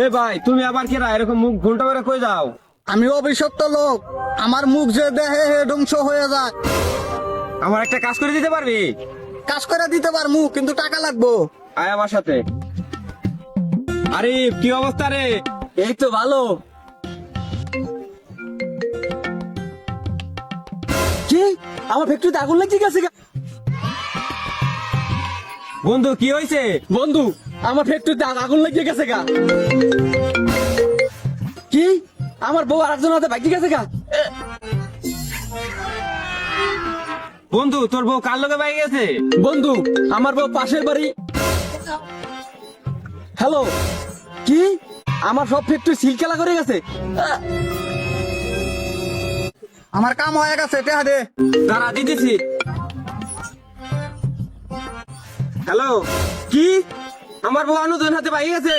এ ভাই তুমি আবার কেরা এরকম মুখ ঘন্টা করে কই যাও? আমি অভিশপ্ত লোক, আমার মুখ যে দেহে হে ধ্বংস হয়ে যায়। আমার একটা কাজ করে দিতে পারবি? কাজ করে দিতে পারমু, কিন্তু টাকা লাগবো। আয় আমার সাথে। আরে কি অবস্থা রে? এই তো ভালো। কি আমার ফ্যাক্টরিতে আগুন লাগছে গেছে গা? বন্ধু কি হয়েছে? বন্ধু আমার ফ্যাক্টরিতে আগুন লাগিয়ে গেছে গা। কি আমার বউ আরেকজন হাতে ভাগি গেছে গা? বন্ধু তোর বউ কার লগে পাই গেছে? বন্ধু আমার বউ পাশের বাড়ি। হ্যালো, কি আমার সব ফ্যাক্টরি সিল খেলা করে গেছে? আমার কাম হয়ে গেছে, টেহা দে। দাঁড়া দিতেছি। হ্যালো, কি আমার বউ অনুজন হাতে পাই গেছে?